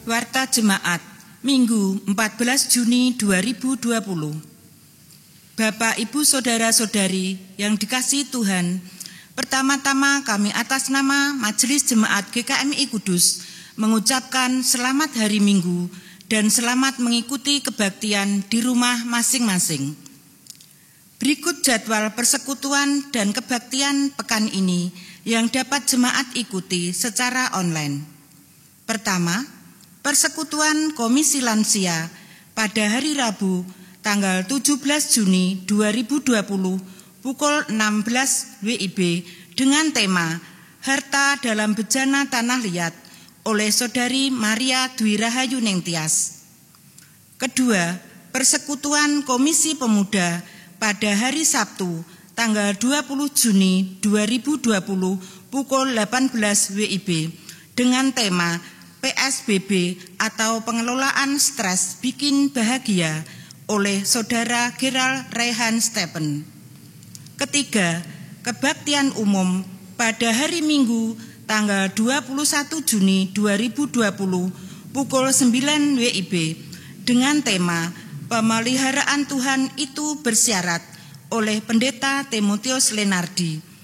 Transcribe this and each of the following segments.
Warta Jemaat, Minggu 14 Juni 2020. Bapak, Ibu, Saudara-saudari yang dikasihi Tuhan, pertama-tama kami atas nama Majelis Jemaat GKMI Kudus mengucapkan selamat hari Minggu dan selamat mengikuti kebaktian di rumah masing-masing. Berikut jadwal persekutuan dan kebaktian pekan ini yang dapat jemaat ikuti secara online. Pertama, persekutuan Komisi Lansia pada hari Rabu tanggal 17 Juni 2020 pukul 16 WIB dengan tema Harta dalam Bejana Tanah Liat oleh Saudari Maria Dwi Rahayu Nengtyas. Kedua, persekutuan Komisi Pemuda pada hari Sabtu tanggal 20 Juni 2020 pukul 18 WIB dengan tema PSBB atau Pengelolaan Stres Bikin Bahagia oleh Saudara Gerald Rehan Stephen. Ketiga, kebaktian umum pada hari Minggu tanggal 21 Juni 2020 pukul 9 WIB dengan tema Pemeliharaan Tuhan itu Bersyarat oleh Pendeta Timotius Lenardi.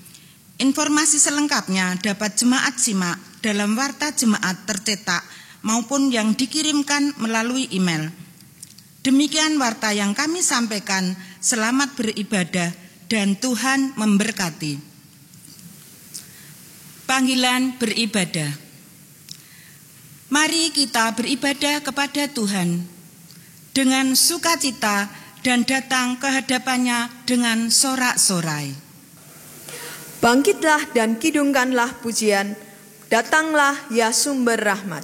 Informasi selengkapnya dapat jemaat simak dalam warta jemaat tercetak maupun yang dikirimkan melalui email. Demikian warta yang kami sampaikan. Selamat beribadah dan Tuhan memberkati. Panggilan beribadah. Mari kita beribadah kepada Tuhan dengan sukacita dan datang ke hadapannya dengan sorak-sorai. Bangkitlah dan kidungkanlah pujian, datanglah ya sumber rahmat.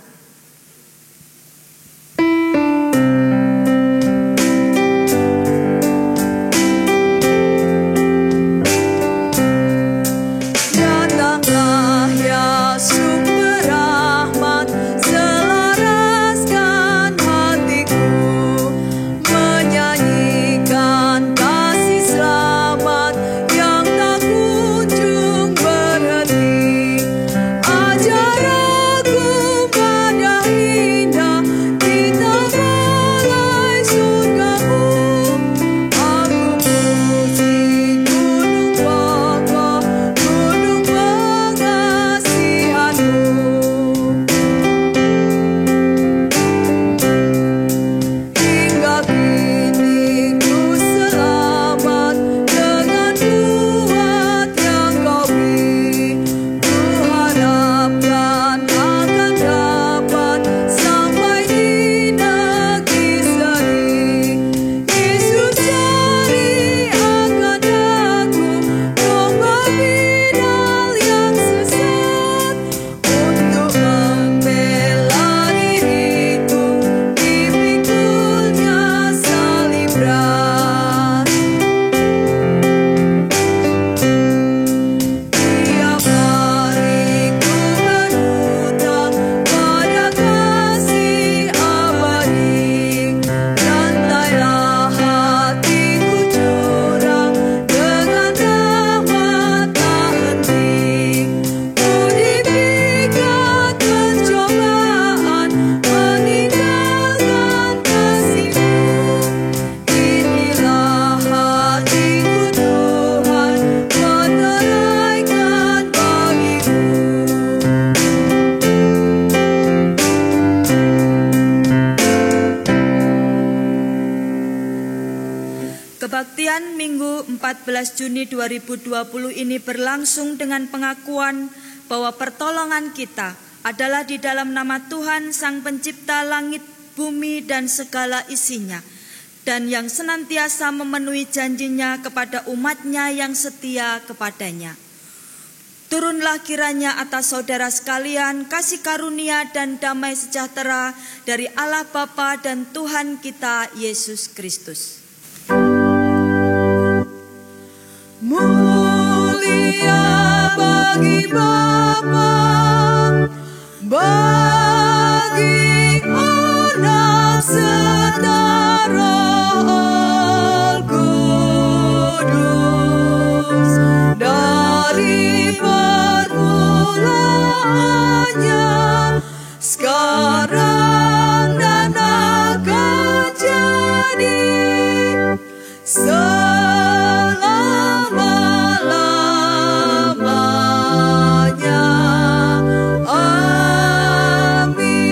Ajar aku Kegiatan Minggu 14 Juni 2020 ini berlangsung dengan pengakuan bahwa pertolongan kita adalah di dalam nama Tuhan Sang Pencipta langit, bumi, dan segala isinya, dan yang senantiasa memenuhi janjinya kepada umatnya yang setia kepadanya. Turunlah kiranya atas saudara sekalian kasih karunia dan damai sejahtera dari Allah Bapa dan Tuhan kita Yesus Kristus. Mulia bagi Bapa, bagi Anak serta Roh Kudus, dari permulaannya, sekarang dan akan jadi selama-lamanya. Amin.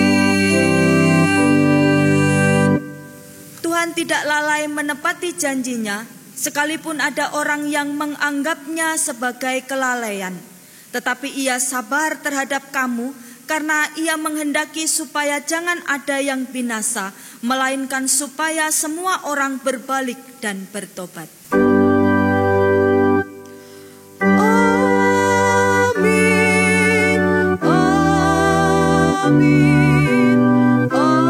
Tuhan tidak lalai menepati janjinya, sekalipun ada orang yang menganggapnya sebagai kelalaian. Tetapi Ia sabar terhadap kamu, karena Ia menghendaki supaya jangan ada yang binasa, melainkan supaya semua orang berbalik dan bertobat. Amin, amin, amin.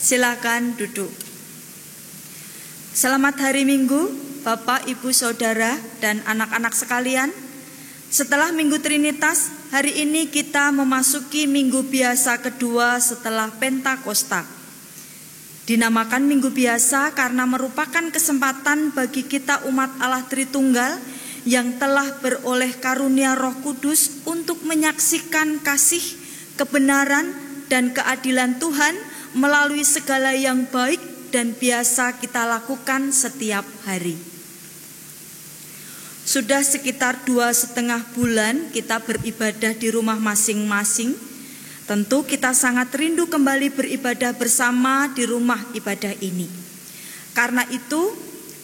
Silakan duduk. Selamat hari Minggu, Bapak, Ibu, Saudara, dan anak-anak sekalian. Setelah Minggu Trinitas, hari ini kita memasuki Minggu Biasa kedua setelah Pentakosta. Dinamakan Minggu Biasa karena merupakan kesempatan bagi kita umat Allah Tritunggal yang telah beroleh karunia Roh Kudus untuk menyaksikan kasih, kebenaran, dan keadilan Tuhan melalui segala yang baik dan biasa kita lakukan setiap hari. Sudah sekitar 2,5 bulan kita beribadah di rumah masing-masing. Tentu kita sangat rindu kembali beribadah bersama di rumah ibadah ini. Karena itu,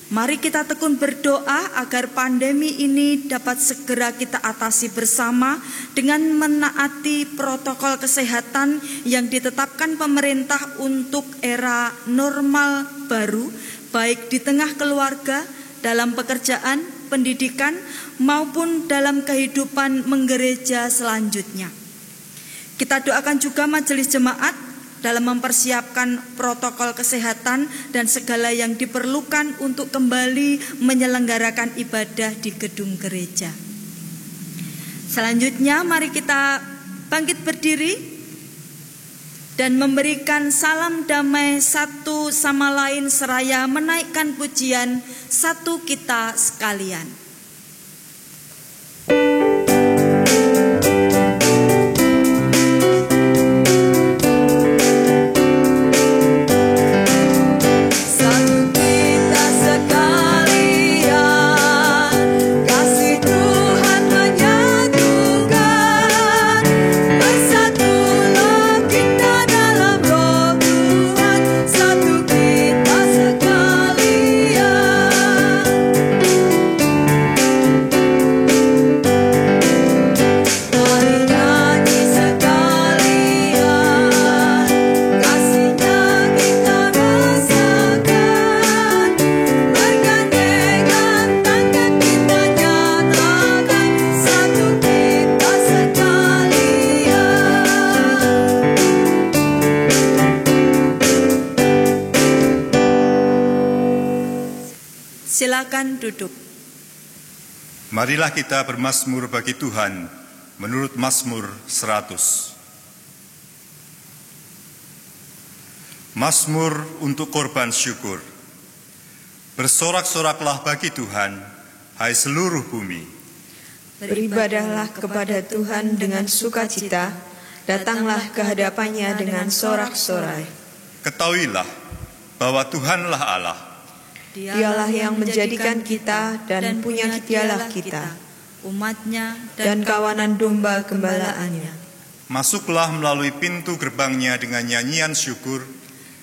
mari kita tekun berdoa agar pandemi ini dapat segera kita atasi bersama dengan menaati protokol kesehatan yang ditetapkan pemerintah untuk era normal baru, baik di tengah keluarga, dalam pekerjaan, pendidikan, maupun dalam kehidupan menggereja selanjutnya. Kita doakan juga majelis jemaat dalam mempersiapkan protokol kesehatan dan segala yang diperlukan untuk kembali menyelenggarakan ibadah di gedung gereja. Selanjutnya mari kita bangkit berdiri dan memberikan salam damai satu sama lain seraya menaikkan pujian satu kita sekalian. Silakan duduk. Marilah kita bermazmur bagi Tuhan menurut Mazmur 100. Mazmur untuk korban syukur. Bersorak-soraklah bagi Tuhan, hai seluruh bumi. Beribadahlah kepada Tuhan dengan sukacita, datanglah ke hadapannya dengan sorak-sorai. Ketahuilah bahwa Tuhanlah Allah. Dialah yang menjadikan kita dan punya dialah kita. umatnya, dan kawanan domba gembalaannya. Masuklah melalui pintu gerbangnya dengan nyanyian syukur,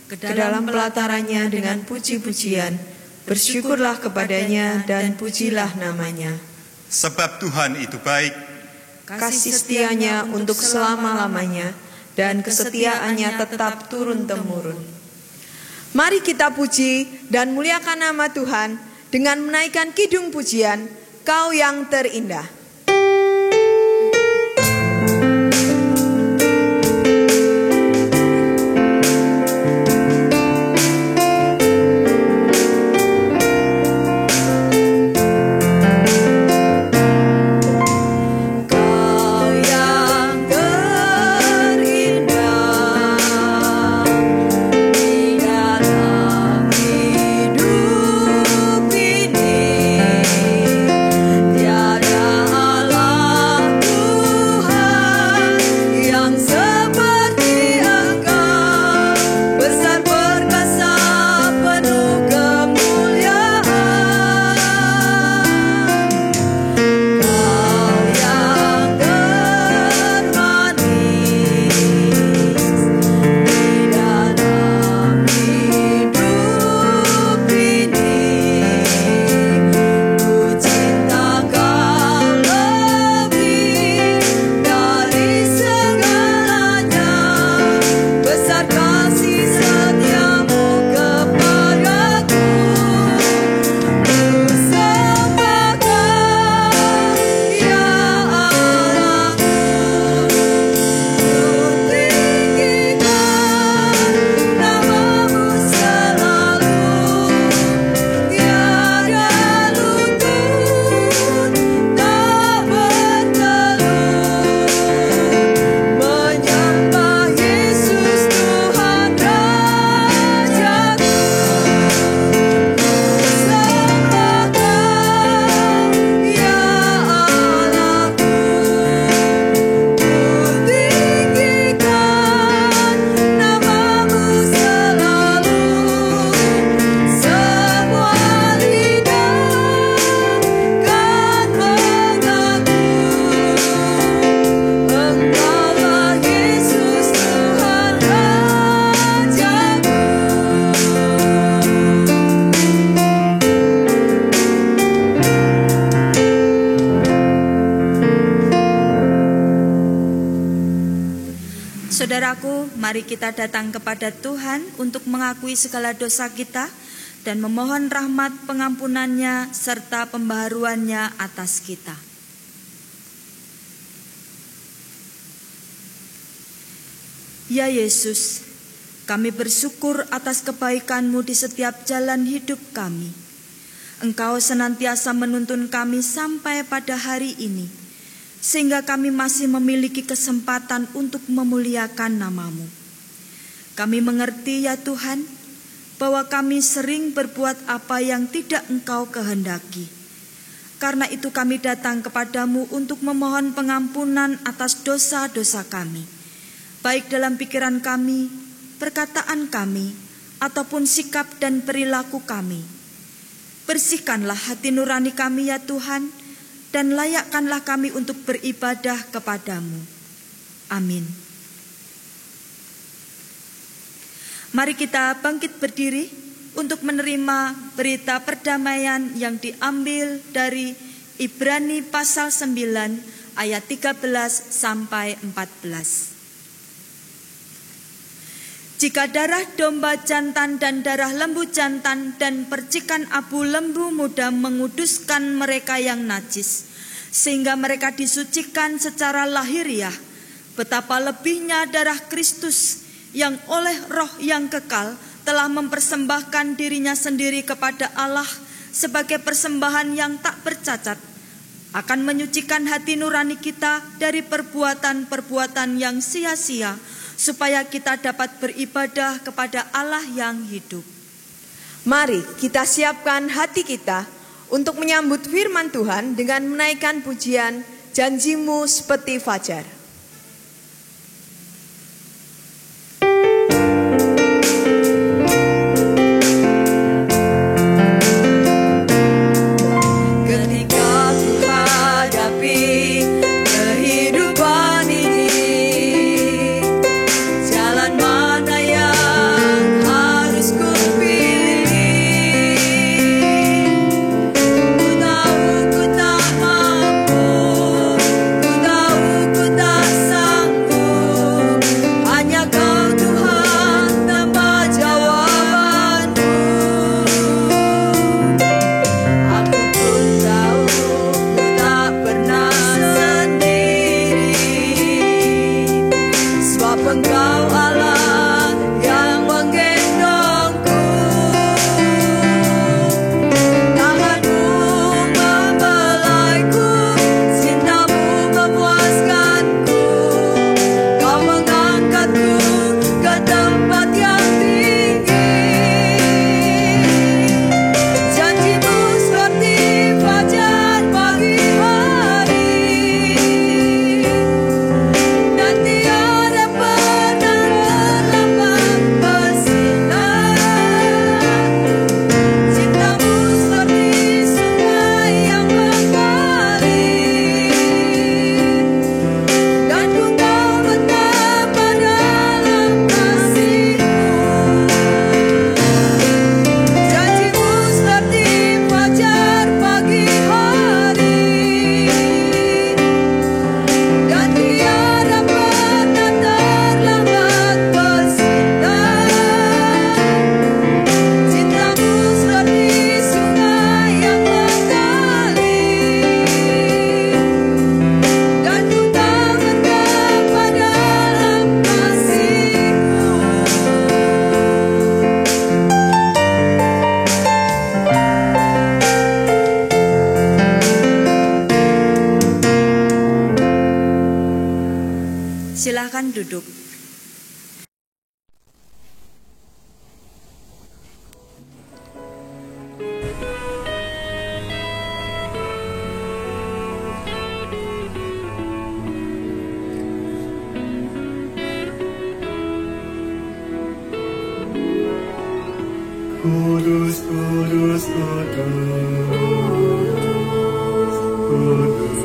Ke dalam pelatarannya dengan puji-pujian, bersyukurlah kepadanya dan pujilah namanya. sebab Tuhan itu baik, Kasih setianya untuk selama-lamanya, dan kesetiaannya tetap turun-temurun. Mari kita puji dan muliakan nama Tuhan dengan menaikkan kidung pujian, Kau yang terindah. Saudaraku, mari kita datang kepada Tuhan untuk mengakui segala dosa kita dan memohon rahmat pengampunannya serta pembaharuannya atas kita. Ya Yesus, kami bersyukur atas kebaikan-Mu di setiap jalan hidup kami. Engkau senantiasa menuntun kami sampai pada hari ini, sehingga kami masih memiliki kesempatan untuk memuliakan nama-Mu. Kami mengerti ya Tuhan, bahwa kami sering berbuat apa yang tidak Engkau kehendaki. Karena itu kami datang kepadamu untuk memohon pengampunan atas dosa-dosa kami, baik dalam pikiran kami, perkataan kami, ataupun sikap dan perilaku kami. Bersihkanlah hati nurani kami ya Tuhan, dan layakkanlah kami untuk beribadah kepadamu. Amin. Mari kita bangkit berdiri untuk menerima berita perdamaian yang diambil dari Ibrani pasal 9 ayat 13 sampai 14. Jika darah domba jantan dan darah lembu jantan dan percikan abu lembu muda menguduskan mereka yang najis, sehingga mereka disucikan secara lahiriah, betapa lebihnya darah Kristus yang oleh roh yang kekal telah mempersembahkan dirinya sendiri kepada Allah sebagai persembahan yang tak bercacat, akan menyucikan hati nurani kita dari perbuatan-perbuatan yang sia-sia, supaya kita dapat beribadah kepada Allah yang hidup. Mari kita siapkan hati kita untuk menyambut firman Tuhan dengan menaikkan pujian, Janji-Mu seperti fajar. Ketika ku hadap silakan duduk. Kudus, kudus, kudus, kudus, kudus,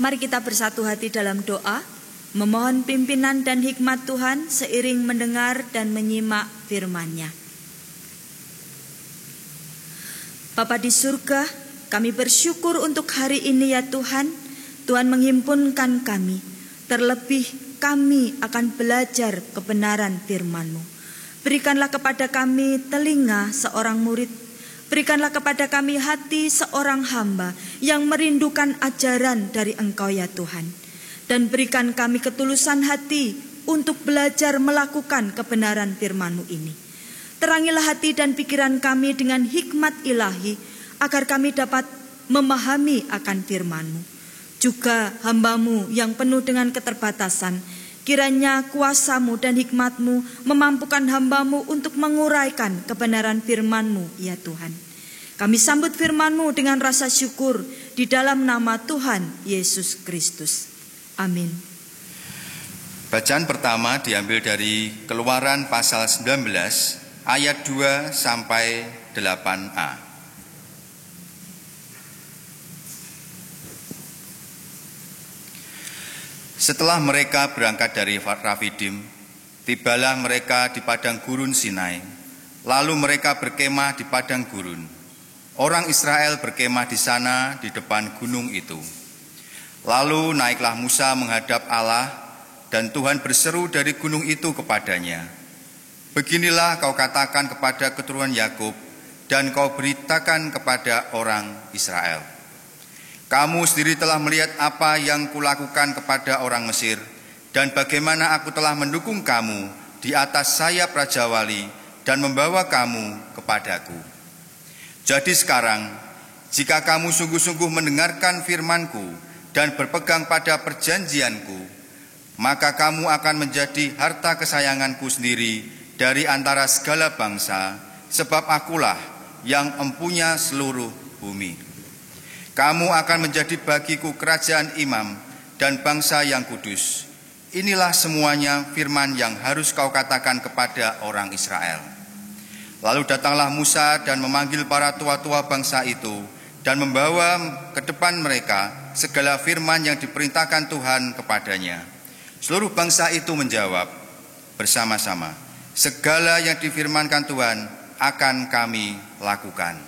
Mari kita bersatu hati dalam doa, memohon pimpinan dan hikmat Tuhan seiring mendengar dan menyimak firman-Nya. Bapa di surga, kami bersyukur untuk hari ini ya Tuhan. Tuhan menghimpunkan kami, terlebih kami akan belajar kebenaran firman-Mu. Berikanlah kepada kami telinga seorang murid, berikanlah kepada kami hati seorang hamba yang merindukan ajaran dari Engkau ya Tuhan. Dan berikan kami ketulusan hati untuk belajar melakukan kebenaran firman-Mu ini. Terangilah hati dan pikiran kami dengan hikmat ilahi, agar kami dapat memahami akan firman-Mu. Juga hamba-Mu yang penuh dengan keterbatasan, kiranya kuasa-Mu dan hikmat-Mu memampukan hamba-Mu untuk menguraikan kebenaran firman-Mu ya Tuhan. Kami sambut firman-Mu dengan rasa syukur di dalam nama Tuhan Yesus Kristus. Amin. Bacaan pertama diambil dari Keluaran pasal 19 ayat 2 sampai 8a. Setelah mereka berangkat dari Rafidim, tibalah mereka di padang gurun Sinai. Lalu mereka berkemah di padang gurun. Orang Israel berkemah di sana di depan gunung itu. Lalu naiklah Musa menghadap Allah, dan Tuhan berseru dari gunung itu kepadanya, "Beginilah kau katakan kepada keturunan Yakub, dan kau beritakan kepada orang Israel. Kamu sendiri telah melihat apa yang kulakukan kepada orang Mesir, dan bagaimana aku telah mendukung kamu di atas sayap Raja Wali dan membawa kamu kepadaku. Jadi sekarang, jika kamu sungguh-sungguh mendengarkan firman-Ku dan berpegang pada perjanjian-Ku, maka kamu akan menjadi harta kesayangan-Ku sendiri dari antara segala bangsa, sebab akulah yang empunya seluruh bumi. Kamu akan menjadi bagiku kerajaan imam dan bangsa yang kudus. Inilah semuanya firman yang harus kau katakan kepada orang Israel." Lalu datanglah Musa dan memanggil para tua-tua bangsa itu dan membawa ke depan mereka segala firman yang diperintahkan Tuhan kepadanya. Seluruh bangsa itu menjawab bersama-sama, "Segala yang difirmankan Tuhan akan kami lakukan."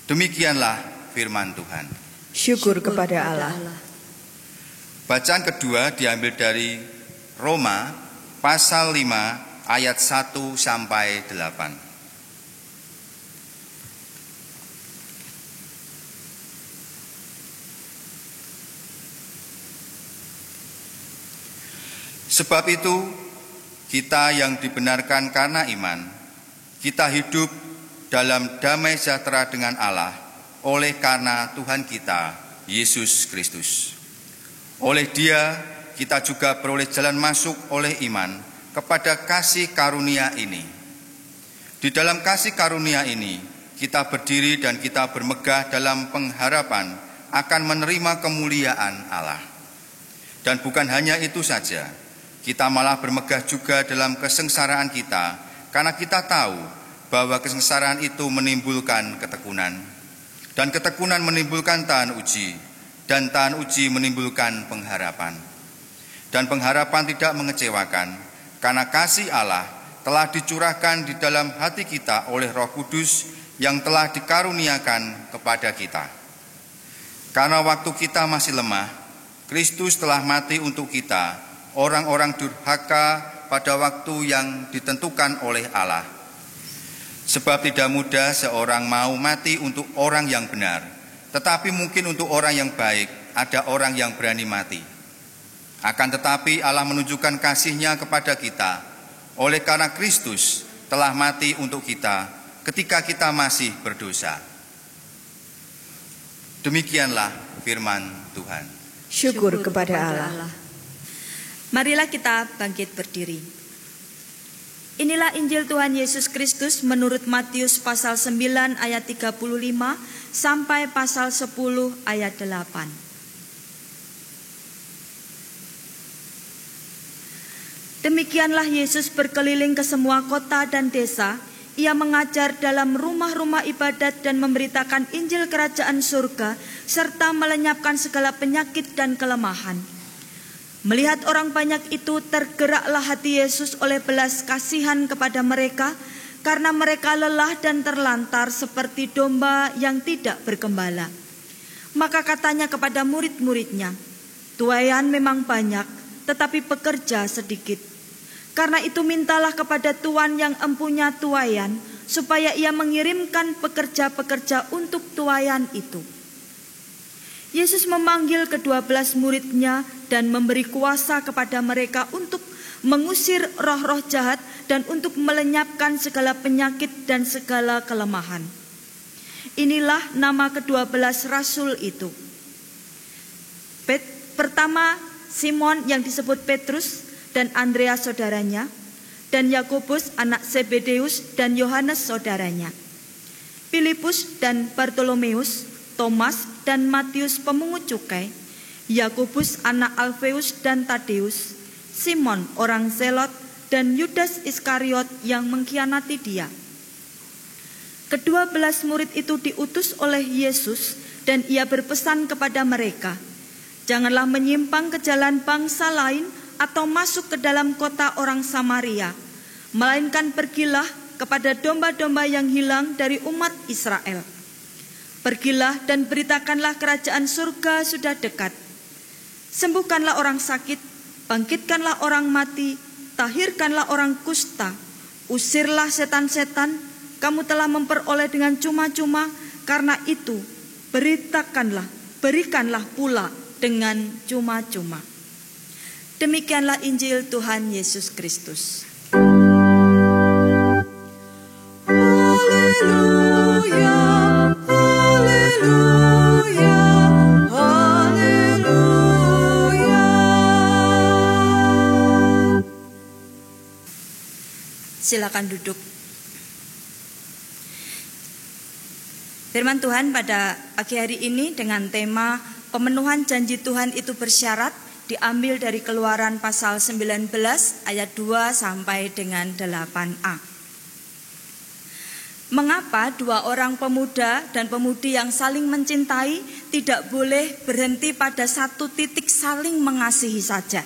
Demikianlah firman Tuhan. Syukur kepada Allah. Bacaan kedua diambil dari Roma pasal 5 ayat 1 sampai 8. Sebab itu, kita yang dibenarkan karena iman, kita hidup dalam damai sejahtera dengan Allah oleh karena Tuhan kita, Yesus Kristus. Oleh Dia, kita juga beroleh jalan masuk oleh iman kepada kasih karunia ini. Di dalam kasih karunia ini, kita berdiri dan kita bermegah dalam pengharapan akan menerima kemuliaan Allah. Dan bukan hanya itu saja, kita malah bermegah juga dalam kesengsaraan kita, karena kita tahu bahwa kesengsaraan itu menimbulkan ketekunan. Dan ketekunan menimbulkan tahan uji, dan tahan uji menimbulkan pengharapan. Dan pengharapan tidak mengecewakan, karena kasih Allah telah dicurahkan di dalam hati kita oleh Roh Kudus yang telah dikaruniakan kepada kita. Karena waktu kita masih lemah, Kristus telah mati untuk kita, orang-orang durhaka pada waktu yang ditentukan oleh Allah. Sebab tidak mudah seorang mau mati untuk orang yang benar, tetapi mungkin untuk orang yang baik ada orang yang berani mati. Akan tetapi Allah menunjukkan kasih-Nya kepada kita, oleh karena Kristus telah mati untuk kita ketika kita masih berdosa. Demikianlah firman Tuhan. Syukur kepada Allah. Marilah kita bangkit berdiri. Inilah Injil Tuhan Yesus Kristus menurut Matius pasal 9 ayat 35 sampai pasal 10 ayat 8. Demikianlah Yesus berkeliling ke semua kota dan desa. Ia mengajar dalam rumah-rumah ibadat dan memberitakan Injil Kerajaan Surga serta melenyapkan segala penyakit dan kelemahan. Melihat orang banyak itu, tergeraklah hati Yesus oleh belas kasihan kepada mereka, karena mereka lelah dan terlantar seperti domba yang tidak bergembala. Maka katanya kepada murid-muridnya, "Tuaian memang banyak, tetapi pekerja sedikit. Karena itu mintalah kepada Tuan yang empunya tuaian, supaya ia mengirimkan pekerja-pekerja untuk tuaian itu." Yesus memanggil ke-12 muridnya dan memberi kuasa kepada mereka untuk mengusir roh-roh jahat dan untuk melenyapkan segala penyakit dan segala kelemahan. Inilah nama ke-12 rasul itu. Pertama, Simon yang disebut Petrus dan Andreas saudaranya, dan Yakobus anak Zebedeus dan Yohanes saudaranya, Filipus dan Bartolomeus, Thomas dan Matius pemungut cukai, Yakobus anak Alfeus dan Tadeus, Simon orang Zelot, dan Yudas Iskariot yang mengkhianati dia. Ke-12 murid itu diutus oleh Yesus dan ia berpesan kepada mereka, "Janganlah menyimpang ke jalan bangsa lain atau masuk ke dalam kota orang Samaria, melainkan pergilah kepada domba-domba yang hilang dari umat Israel. Pergilah dan beritakanlah kerajaan surga sudah dekat. Sembuhkanlah orang sakit, bangkitkanlah orang mati, tahirkanlah orang kusta, usirlah setan-setan, kamu telah memperoleh dengan cuma-cuma, karena itu berikanlah pula dengan cuma-cuma." Demikianlah Injil Tuhan Yesus Kristus. Haleluya, haleluya, haleluya. Silakan duduk. Firman Tuhan pada pagi hari ini dengan tema pemenuhan janji Tuhan itu bersyarat diambil dari Keluaran pasal 19 ayat 2 sampai dengan 8a. Mengapa dua orang pemuda dan pemudi yang saling mencintai tidak boleh berhenti pada satu titik saling mengasihi saja?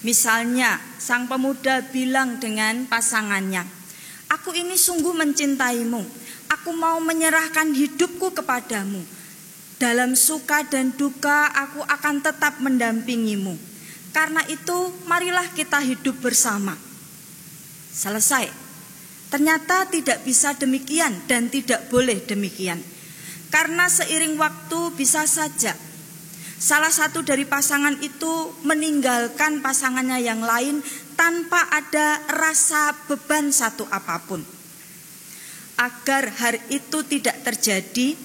Misalnya, sang pemuda bilang dengan pasangannya, "Aku ini sungguh mencintaimu. Aku mau menyerahkan hidupku kepadamu. Dalam suka dan duka aku akan tetap mendampingimu. Karena itu marilah kita hidup bersama." Selesai. Ternyata tidak bisa demikian dan tidak boleh demikian. Karena seiring waktu bisa saja salah satu dari pasangan itu meninggalkan pasangannya yang lain tanpa ada rasa beban satu apapun. Agar hal itu tidak terjadi,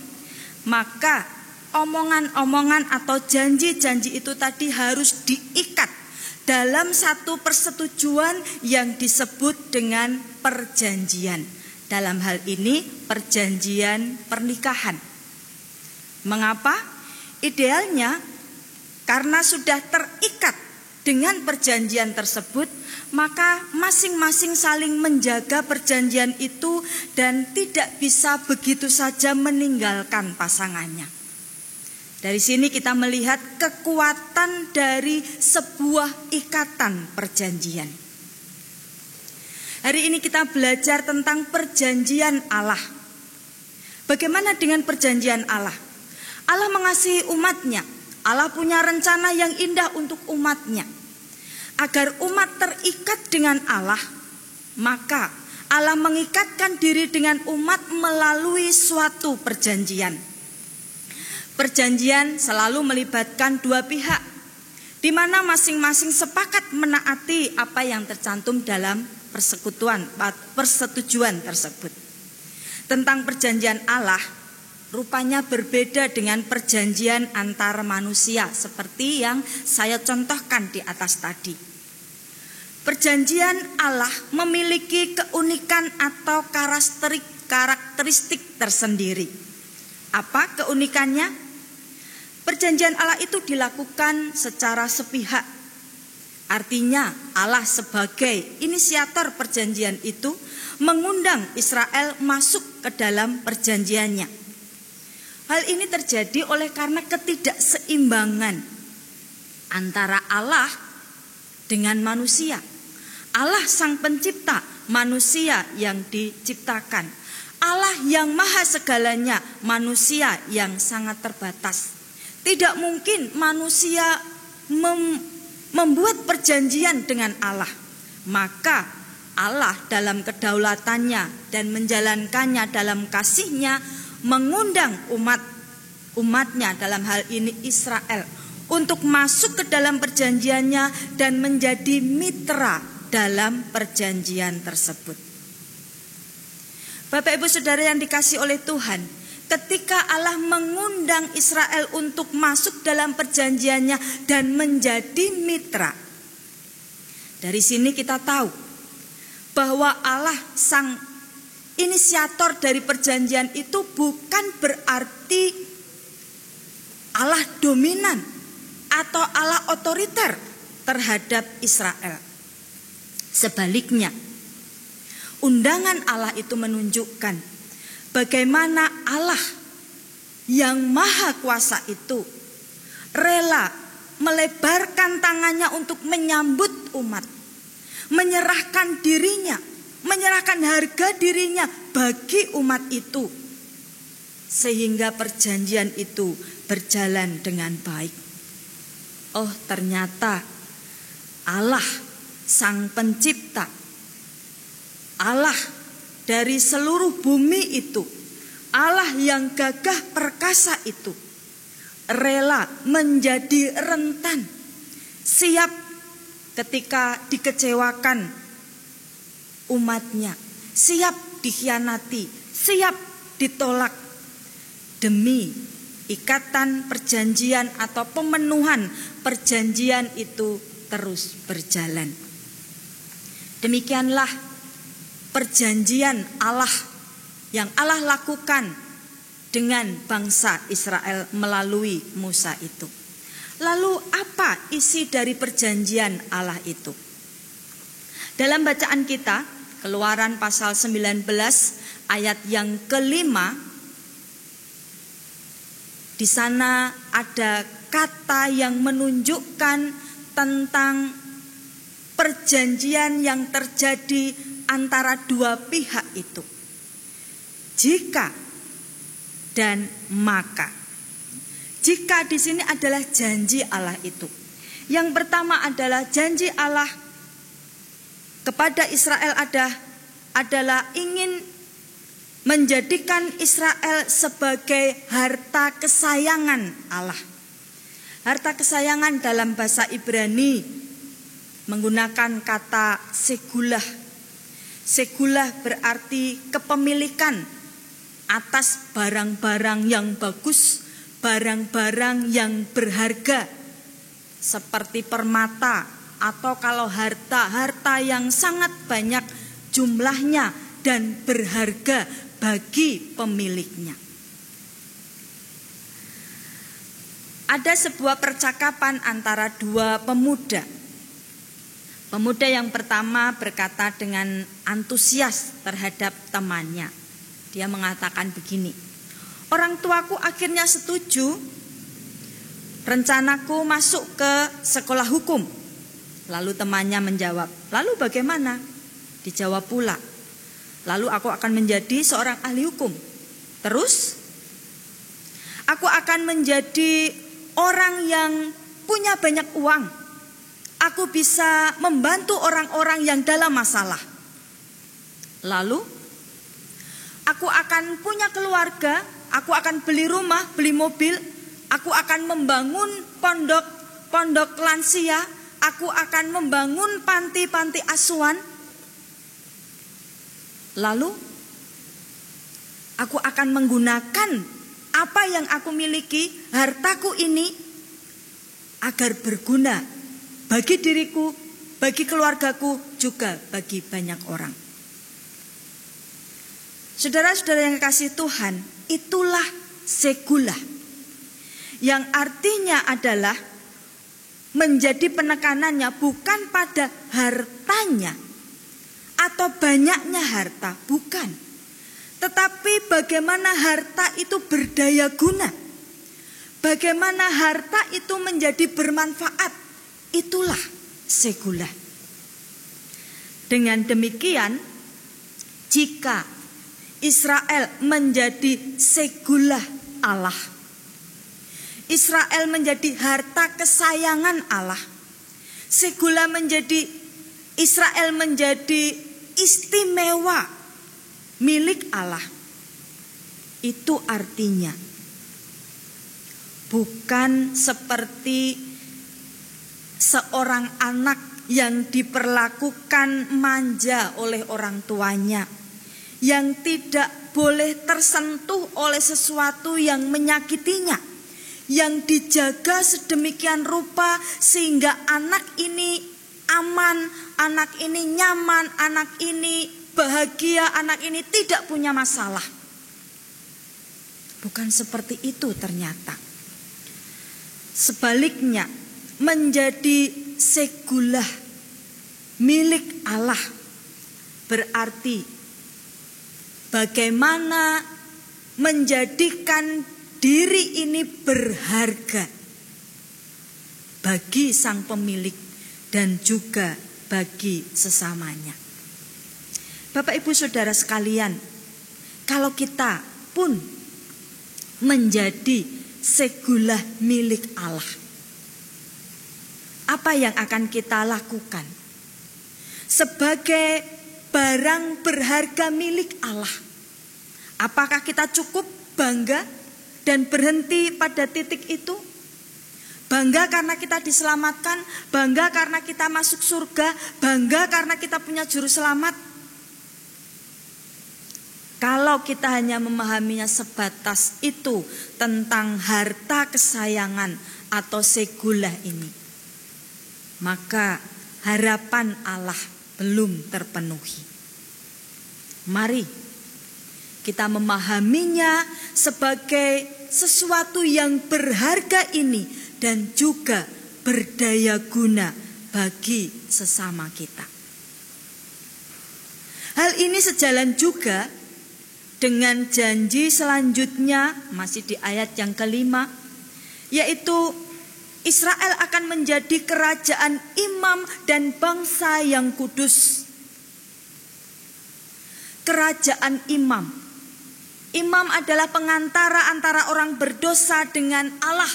maka omongan-omongan atau janji-janji itu tadi harus diikat dalam satu persetujuan yang disebut dengan perjanjian. Dalam hal ini perjanjian pernikahan. Mengapa? Idealnya karena sudah terikat dengan perjanjian tersebut, maka masing-masing saling menjaga perjanjian itu dan tidak bisa begitu saja meninggalkan pasangannya. Dari sini kita melihat kekuatan dari sebuah ikatan perjanjian. Hari ini kita belajar tentang perjanjian Allah. Bagaimana dengan perjanjian Allah? Allah mengasihi umatnya. Allah punya rencana yang indah untuk umatnya. Agar umat terikat dengan Allah, maka Allah mengikatkan diri dengan umat melalui suatu perjanjian. Perjanjian selalu melibatkan dua pihak, di mana masing-masing sepakat menaati apa yang tercantum dalam persetujuan tersebut. Tentang perjanjian Allah, rupanya berbeda dengan perjanjian antar manusia seperti yang saya contohkan di atas tadi. Perjanjian Allah memiliki keunikan atau karakteristik tersendiri. Apa keunikannya? Perjanjian Allah itu dilakukan secara sepihak. Artinya Allah sebagai inisiator perjanjian itu mengundang Israel masuk ke dalam perjanjiannya. Hal ini terjadi oleh karena ketidakseimbangan antara Allah dengan manusia. Allah sang pencipta manusia yang diciptakan. Allah yang maha segalanya, manusia yang sangat terbatas. Tidak mungkin manusia membuat perjanjian dengan Allah. Maka Allah dalam kedaulatannya dan menjalankannya dalam kasih-Nya mengundang umatnya, dalam hal ini Israel, untuk masuk ke dalam perjanjiannya dan menjadi mitra dalam perjanjian tersebut. Bapak Ibu Saudara yang dikasihi oleh Tuhan, ketika Allah mengundang Israel untuk masuk dalam perjanjiannya dan menjadi mitra, dari sini kita tahu bahwa Allah sang inisiator dari perjanjian itu bukan berarti Allah dominan atau Allah otoriter terhadap Israel. Sebaliknya, undangan Allah itu menunjukkan bagaimana Allah yang maha kuasa itu rela melebarkan tangannya untuk menyambut umat, menyerahkan dirinya, menyerahkan harga dirinya bagi umat itu, sehingga perjanjian itu berjalan dengan baik. Oh, ternyata Allah sang pencipta, Allah dari seluruh bumi itu, Allah yang gagah perkasa itu, rela menjadi rentan, siap ketika dikecewakan umatnya, siap dikhianati, siap ditolak, demi ikatan perjanjian atau pemenuhan perjanjian itu terus berjalan. Demikianlah perjanjian Allah yang Allah lakukan dengan bangsa Israel melalui Musa itu. Lalu apa isi dari perjanjian Allah itu? Dalam bacaan kita, Keluaran pasal 19 ayat yang kelima, di sana ada kata yang menunjukkan tentang perjanjian yang terjadi antara dua pihak itu. Jika dan maka. Jika di sini adalah janji Allah itu. Yang pertama adalah janji Allah kepada Israel adalah ingin menjadikan Israel sebagai harta kesayangan Allah. Harta kesayangan dalam bahasa Ibrani menggunakan kata segulah. Segulah berarti kepemilikan atas barang-barang yang bagus, barang-barang yang berharga, seperti permata atau kalau harta yang sangat banyak jumlahnya dan berharga bagi pemiliknya. Ada sebuah percakapan antara dua pemuda. Pemuda yang pertama berkata dengan antusias terhadap temannya. Dia mengatakan begini, orang tuaku akhirnya setuju rencanaku masuk ke sekolah hukum. Lalu temannya menjawab, lalu bagaimana? Dijawab pula, lalu aku akan menjadi seorang ahli hukum. Terus, aku akan menjadi orang yang punya banyak uang. Aku bisa membantu orang-orang yang dalam masalah. Lalu, aku akan punya keluarga, aku akan beli rumah, beli mobil, aku akan membangun pondok lansia, aku akan membangun panti-panti asuhan. Lalu, aku akan menggunakan apa yang aku miliki, hartaku ini, agar berguna bagi diriku, bagi keluargaku, juga bagi banyak orang. Saudara-saudara yang kasih Tuhan, itulah segulah. Yang artinya adalah menjadi penekanannya bukan pada hartanya atau banyaknya harta, bukan. Tetapi bagaimana harta itu berdaya guna, bagaimana harta itu menjadi bermanfaat, itulah segulah. Dengan demikian jika Israel menjadi segulah Allah. Israel menjadi harta kesayangan Allah. Segula menjadi Israel menjadi istimewa milik Allah. Itu artinya bukan seperti seorang anak yang diperlakukan manja oleh orang tuanya, yang tidak boleh tersentuh oleh sesuatu yang menyakitinya, yang dijaga sedemikian rupa sehingga anak ini aman, anak ini nyaman, anak ini bahagia, anak ini tidak punya masalah. Bukan seperti itu ternyata. Sebaliknya, menjadi segulah milik Allah berarti bagaimana menjadikan diri ini berharga bagi sang pemilik dan juga bagi sesamanya. Bapak Ibu Saudara sekalian, kalau kita pun menjadi segulah milik Allah, apa yang akan kita lakukan sebagai barang berharga milik Allah? Apakah kita cukup bangga dan berhenti pada titik itu? Bangga karena kita diselamatkan, bangga karena kita masuk surga, bangga karena kita punya juru selamat. Kalau kita hanya memahaminya sebatas itu tentang harta kesayangan atau segulah ini, maka harapan Allah belum terpenuhi. Mari kita memahaminya sebagai sesuatu yang berharga ini dan juga berdaya guna bagi sesama kita. Hal ini sejalan juga dengan janji selanjutnya, masih di ayat yang kelima, yaitu Israel akan menjadi kerajaan imam dan bangsa yang kudus. Kerajaan imam. Imam adalah pengantara antara orang berdosa dengan Allah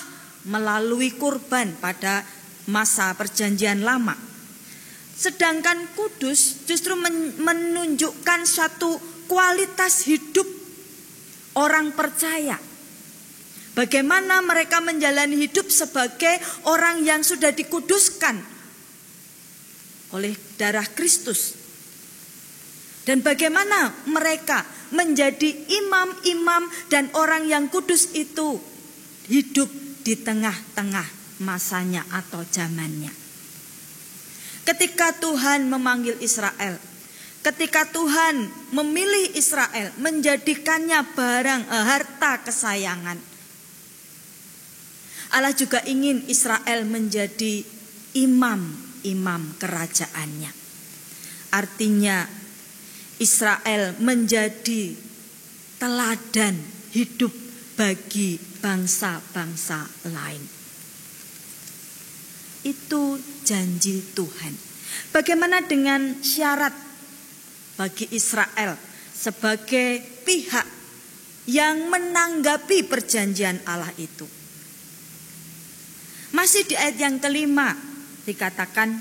melalui kurban pada masa perjanjian lama. Sedangkan kudus justru menunjukkan suatu kualitas hidup orang percaya. Bagaimana mereka menjalani hidup sebagai orang yang sudah dikuduskan oleh darah Kristus. Dan bagaimana mereka menjadi imam-imam dan orang yang kudus itu hidup di tengah-tengah masanya atau zamannya. Ketika Tuhan memanggil Israel, ketika Tuhan memilih Israel, menjadikannya barang harta kesayangan, Allah juga ingin Israel menjadi imam-imam kerajaannya. Artinya Israel menjadi teladan hidup bagi bangsa-bangsa lain. Itu janji Tuhan. Bagaimana dengan syarat bagi Israel sebagai pihak yang menanggapi perjanjian Allah itu? Masih di ayat yang kelima dikatakan,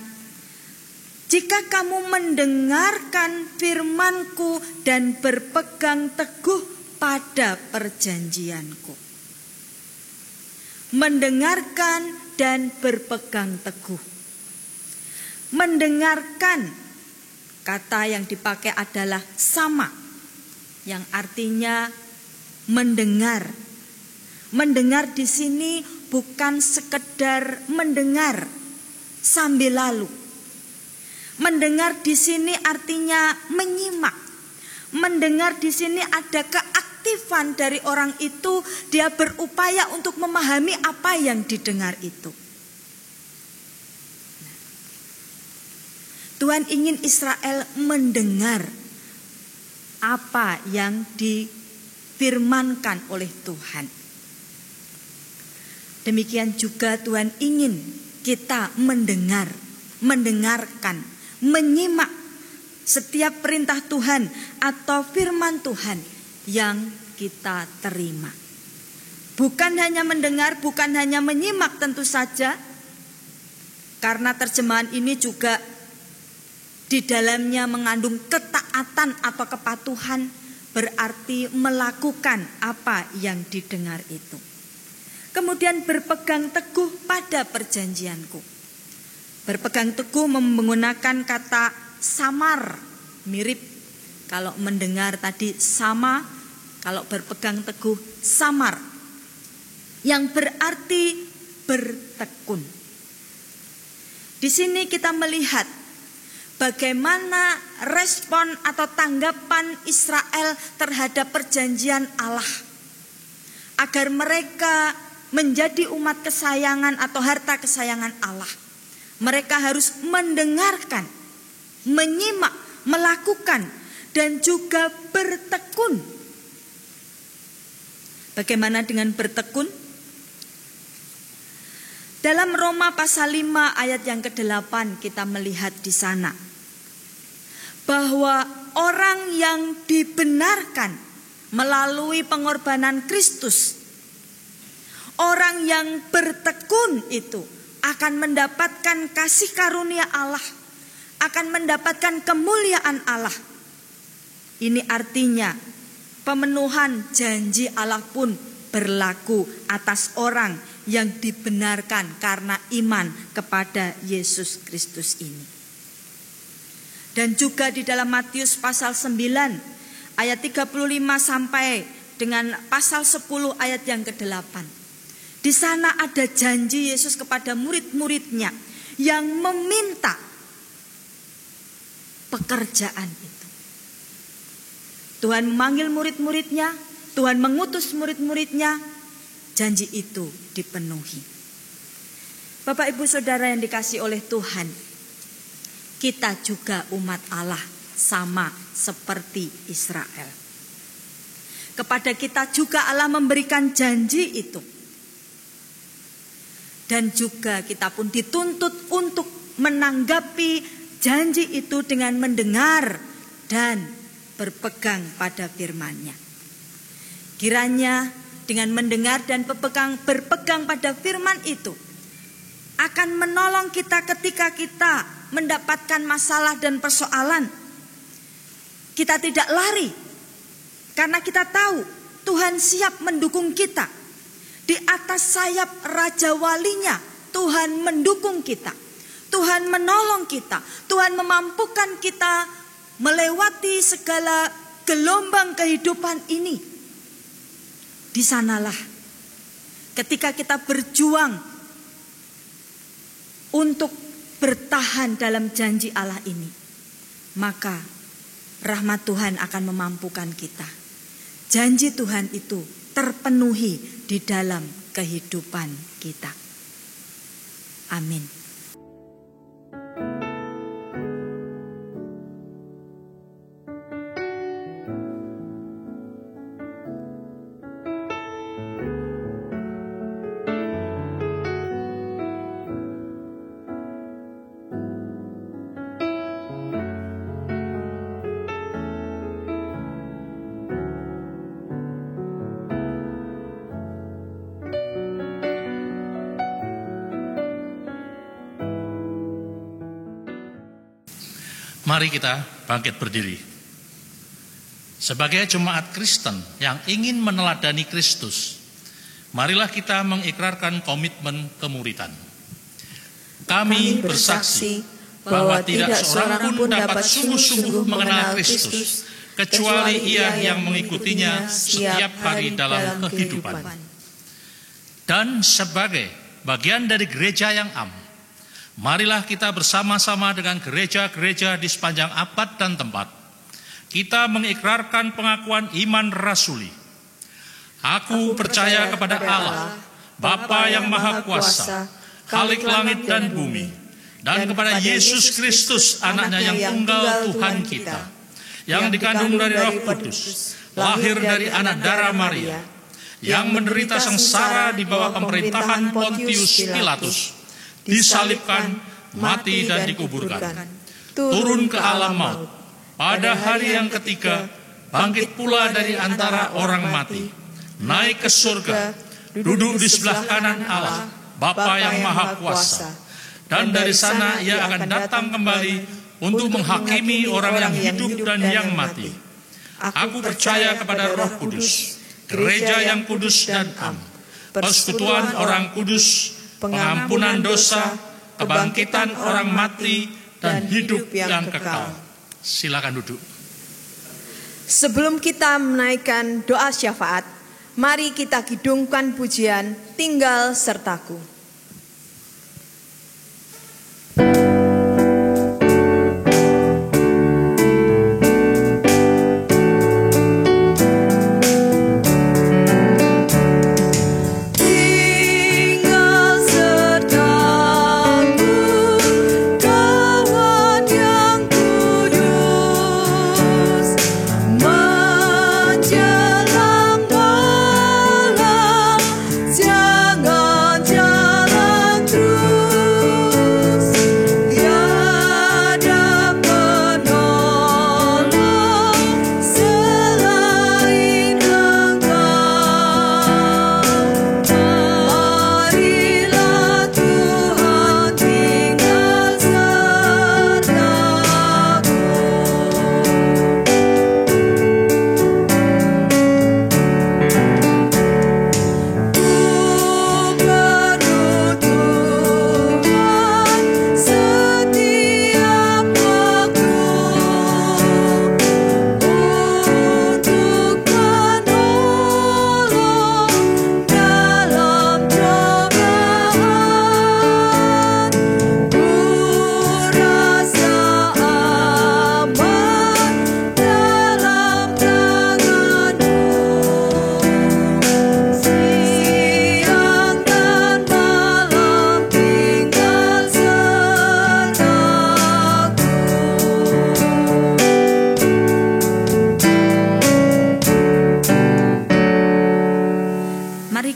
jika kamu mendengarkan firman-Ku dan berpegang teguh pada perjanjian-Ku. Mendengarkan dan berpegang teguh. Mendengarkan, kata yang dipakai adalah sama, yang artinya mendengar. Mendengar di sini bukan sekedar mendengar sambil lalu. Mendengar di sini artinya menyimak. Mendengar di sini ada keaktifan dari orang itu, dia berupaya untuk memahami apa yang didengar itu. Tuhan ingin Israel mendengar apa yang difirmankan oleh Tuhan. Demikian juga Tuhan ingin kita mendengarkan, menyimak setiap perintah Tuhan atau firman Tuhan yang kita terima. Bukan hanya mendengar, bukan hanya menyimak tentu saja, karena terjemahan ini juga di dalamnya mengandung ketaatan atau kepatuhan, berarti melakukan apa yang didengar itu. Kemudian berpegang teguh pada perjanjianku. Berpegang teguh menggunakan kata samar, mirip. Kalau mendengar tadi sama, kalau berpegang teguh samar, yang berarti bertekun. Di sini kita melihat bagaimana respon atau tanggapan Israel terhadap perjanjian Allah. Agar mereka menjadi umat kesayangan atau harta kesayangan Allah, mereka harus mendengarkan, menyimak, melakukan, dan juga bertekun. Bagaimana dengan bertekun? Dalam Roma pasal 5 ayat yang ke-8 kita melihat di sana bahwa orang yang dibenarkan melalui pengorbanan Kristus, orang yang bertekun itu akan mendapatkan kasih karunia Allah, akan mendapatkan kemuliaan Allah. Ini artinya pemenuhan janji Allah pun berlaku atas orang yang dibenarkan karena iman kepada Yesus Kristus ini. Dan juga di dalam Matius pasal 9 ayat 35 sampai dengan pasal 10 ayat yang ke-8. Di sana ada janji Yesus kepada murid-muridnya yang meminta pekerjaan itu. Tuhan memanggil murid-muridnya, Tuhan mengutus murid-muridnya, janji itu dipenuhi. Bapak Ibu Saudara yang dikasihi oleh Tuhan, kita juga umat Allah sama seperti Israel. Kepada kita juga Allah memberikan janji itu. Dan juga kita pun dituntut untuk menanggapi janji itu dengan mendengar dan berpegang pada firman-Nya. Kiranya dengan mendengar dan berpegang pada firman itu akan menolong kita ketika kita mendapatkan masalah dan persoalan. Kita tidak lari karena kita tahu Tuhan siap mendukung kita. Di atas sayap Raja Walinya Tuhan mendukung kita, Tuhan menolong kita, Tuhan memampukan kita melewati segala gelombang kehidupan ini. Di sanalah ketika kita berjuang untuk bertahan dalam janji Allah ini, maka rahmat Tuhan akan memampukan kita. Janji Tuhan itu terpenuhi di dalam kehidupan kita. Amin. Mari kita bangkit berdiri. Sebagai jemaat Kristen yang ingin meneladani Kristus, marilah kita mengikrarkan komitmen kemuridan. Kami bersaksi bahwa tidak seorang pun dapat sungguh-sungguh mengenal Kristus, kecuali ia yang mengikutinya setiap hari dalam kehidupan. Dan sebagai bagian dari gereja yang am, marilah kita bersama-sama dengan gereja-gereja di sepanjang abad dan tempat. Kita mengikrarkan pengakuan iman rasuli. Aku percaya kepada Allah, Bapa yang Maha Kuasa, Khalik langit dan bumi, dan kepada Yesus Kristus, anaknya yang tunggal Tuhan kita, yang dikandung dari Roh Kudus, lahir dari anak darah Maria, yang menderita sengsara di bawah pemerintahan Pontius Pilatus, disalibkan, mati dan dikuburkan, turun ke alam maut, pada hari yang ketiga bangkit pula dari antara orang mati, naik ke surga, duduk di sebelah kanan Allah, Bapa yang Maha Kuasa. Dan dari sana ia akan datang kembali untuk menghakimi orang yang hidup dan yang mati. Aku percaya kepada Roh Kudus, gereja yang kudus dan am, persekutuan orang kudus, pengampunan dosa, kebangkitan orang mati, dan hidup yang kekal. Silakan duduk. Sebelum kita menaikkan doa syafaat, mari kita kidungkan pujian Tinggal Sertaku.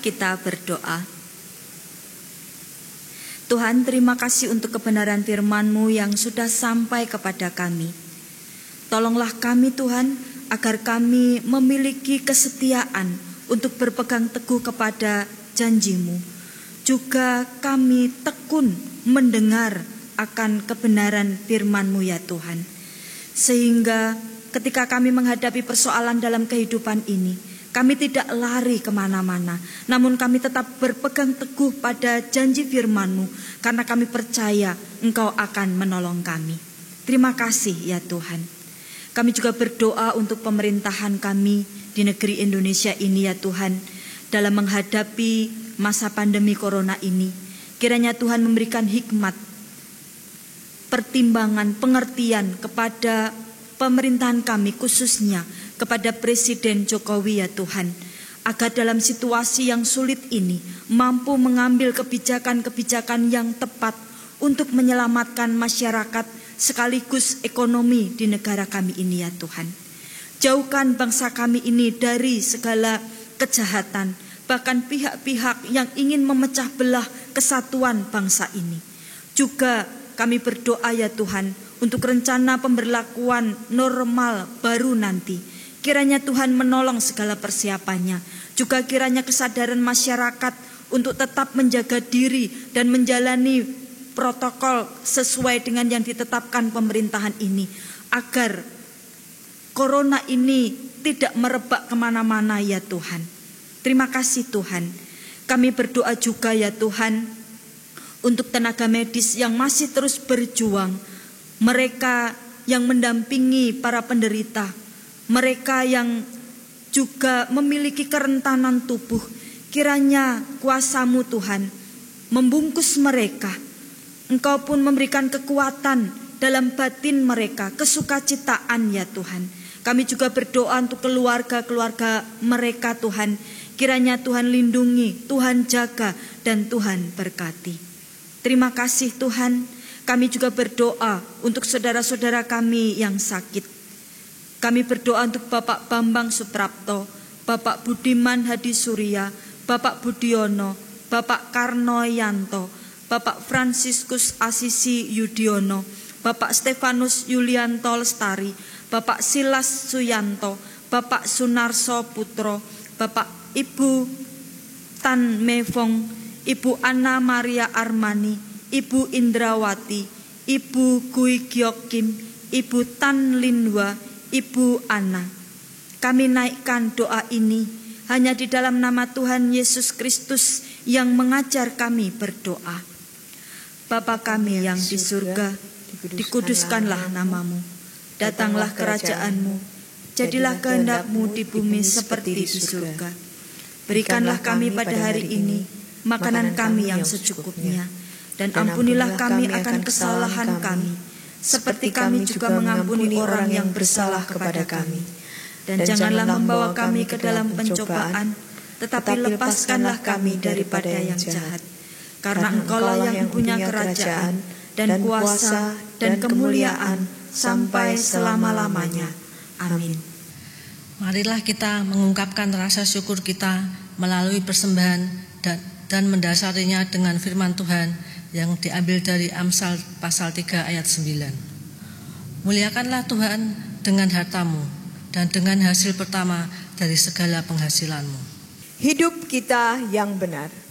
Kita berdoa. Tuhan, terima kasih untuk kebenaran firman-Mu yang sudah sampai kepada kami. Tolonglah kami Tuhan, agar kami memiliki kesetiaan untuk berpegang teguh kepada janji-Mu. Juga kami tekun mendengar akan kebenaran firman-Mu ya Tuhan. Sehingga ketika kami menghadapi persoalan dalam kehidupan ini, kami tidak lari kemana-mana, namun kami tetap berpegang teguh pada janji firman-Mu, karena kami percaya Engkau akan menolong kami. Terima kasih ya Tuhan. Kami juga berdoa untuk pemerintahan kami di negeri Indonesia ini ya Tuhan, dalam menghadapi masa pandemi corona ini. Kiranya Tuhan memberikan hikmat, pertimbangan, pengertian kepada pemerintahan kami, khususnya kepada Presiden Jokowi ya Tuhan, agar dalam situasi yang sulit ini mampu mengambil kebijakan-kebijakan yang tepat untuk menyelamatkan masyarakat sekaligus ekonomi di negara kami ini ya Tuhan. Jauhkan bangsa kami ini dari segala kejahatan, bahkan pihak-pihak yang ingin memecah belah kesatuan bangsa ini. Juga kami berdoa ya Tuhan untuk rencana pemberlakuan normal baru nanti. Kiranya Tuhan menolong segala persiapannya. Juga kiranya kesadaran masyarakat untuk tetap menjaga diri dan menjalani protokol sesuai dengan yang ditetapkan pemerintahan ini, agar corona ini tidak merebak kemana-mana ya Tuhan. Terima kasih Tuhan. Kami berdoa juga ya Tuhan untuk tenaga medis yang masih terus berjuang, mereka yang mendampingi para penderita, mereka yang juga memiliki kerentanan tubuh. Kiranya kuasa-Mu Tuhan membungkus mereka. Engkau pun memberikan kekuatan dalam batin mereka, kesukacitaan ya Tuhan. Kami juga berdoa untuk keluarga-keluarga mereka Tuhan. Kiranya Tuhan lindungi, Tuhan jaga, dan Tuhan berkati. Terima kasih Tuhan. Kami juga berdoa untuk saudara-saudara kami yang sakit. Kami berdoa untuk Bapak Bambang Suprapto, Bapak Budiman Hadi Surya, Bapak Budiono, Bapak Karno Yanto, Bapak Fransiskus Asisi Yudiono, Bapak Stefanus Yulianto Lestari, Bapak Silas Suyanto, Bapak Sunarso Putro, Bapak Ibu Tan Mevong, Ibu Anna Maria Armani, Ibu Indrawati, Ibu Gui Gyok Kim, Ibu Tan Linwa, Ibu Ana. Kami naikkan doa ini hanya di dalam nama Tuhan Yesus Kristus yang mengajar kami berdoa. Bapa kami yang di surga, dikuduskanlah namamu. Datanglah kerajaan-Mu, jadilah kehendak-Mu di bumi seperti di surga. Berikanlah kami pada hari ini makanan kami yang secukupnya, dan ampunilah kami akan kesalahan kami, seperti kami juga mengampuni orang yang bersalah kepada kami. Dan janganlah membawa kami ke dalam pencobaan, tetapi lepaskanlah kami daripada yang jahat. Karena Engkaulah yang punya kerajaan, dan kuasa, dan kemuliaan, sampai selama-lamanya. Amin. Marilah kita mengungkapkan rasa syukur kita melalui persembahan dan mendasarinya dengan firman Tuhan yang diambil dari Amsal pasal 3 ayat 9. Muliakanlah Tuhan dengan hartamu dan dengan hasil pertama dari segala penghasilanmu. Hidup kita yang benar.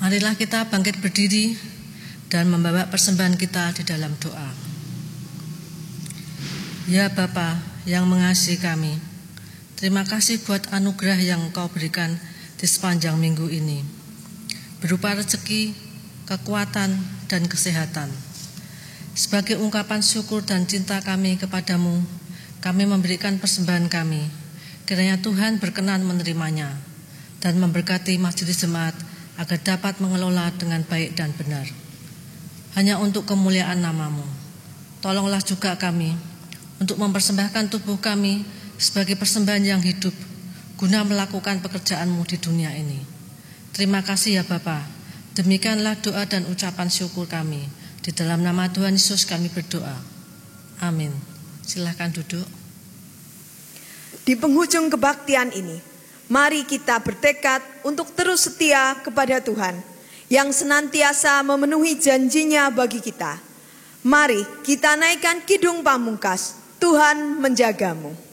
Marilah kita bangkit berdiri dan membawa persembahan kita di dalam doa. Ya Bapa yang mengasihi kami, terima kasih buat anugerah yang Engkau berikan di sepanjang minggu ini, berupa rezeki, kekuatan, dan kesehatan. Sebagai ungkapan syukur dan cinta kami kepadamu, kami memberikan persembahan kami. Kiranya Tuhan berkenan menerimanya dan memberkati majelis jemaat agar dapat mengelola dengan baik dan benar. Hanya untuk kemuliaan nama-Mu. Tolonglah juga kami untuk mempersembahkan tubuh kami sebagai persembahan yang hidup, guna melakukan pekerjaan-Mu di dunia ini. Terima kasih ya Bapa. Demikianlah doa dan ucapan syukur kami. Di dalam nama Tuhan Yesus kami berdoa. Amin. Silahkan duduk. Di penghujung kebaktian ini, mari kita bertekad untuk terus setia kepada Tuhan yang senantiasa memenuhi janjinya bagi kita. Mari kita naikkan kidung pamungkas, Tuhan menjagamu.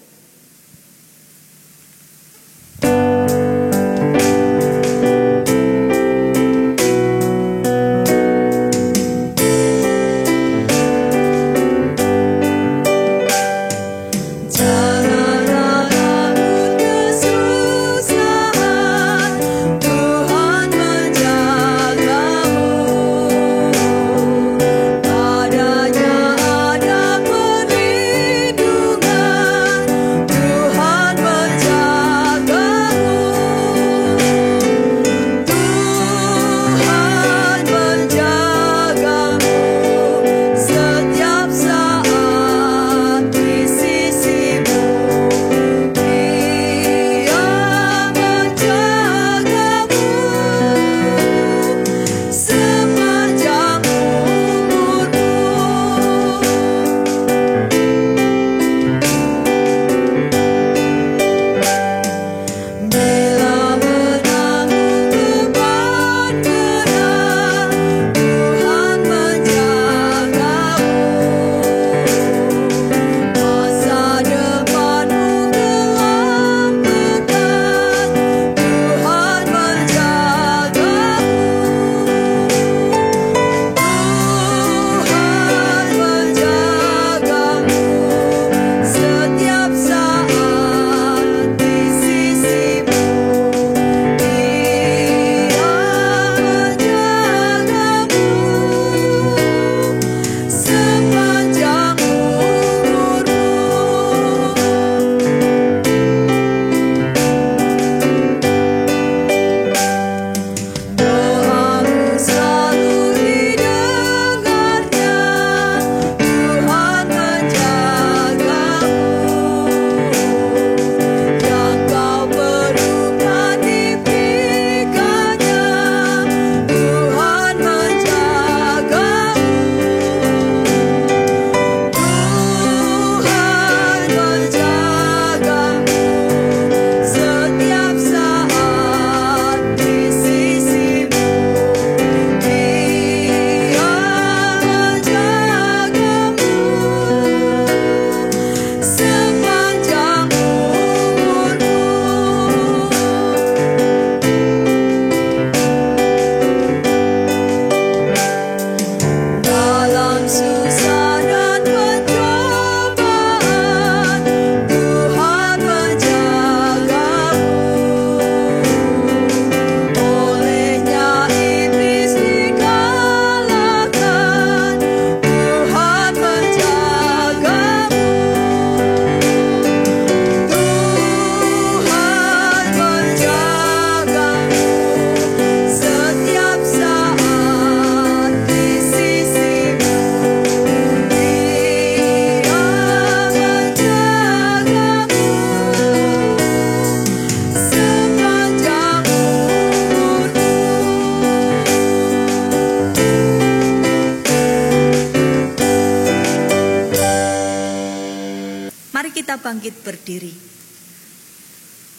kita bangkit berdiri.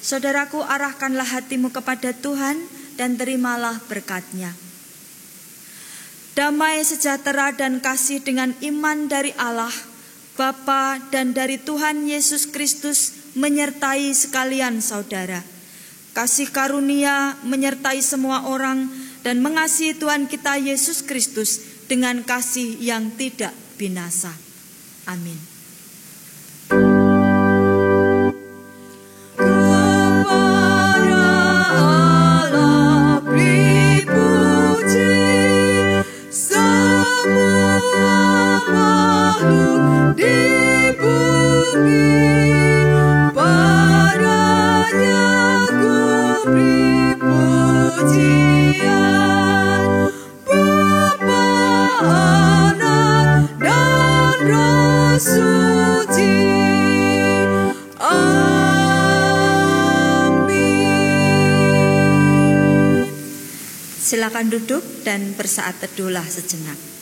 Saudaraku, arahkanlah hatimu kepada Tuhan dan terimalah berkat-Nya. Damai, sejahtera, dan kasih dengan iman dari Allah, Bapa dan dari Tuhan Yesus Kristus menyertai sekalian saudara. Kasih karunia menyertai semua orang dan mengasihi Tuhan kita Yesus Kristus dengan kasih yang tidak binasa. Amin. Silakan duduk dan bersaat teduhlah sejenak.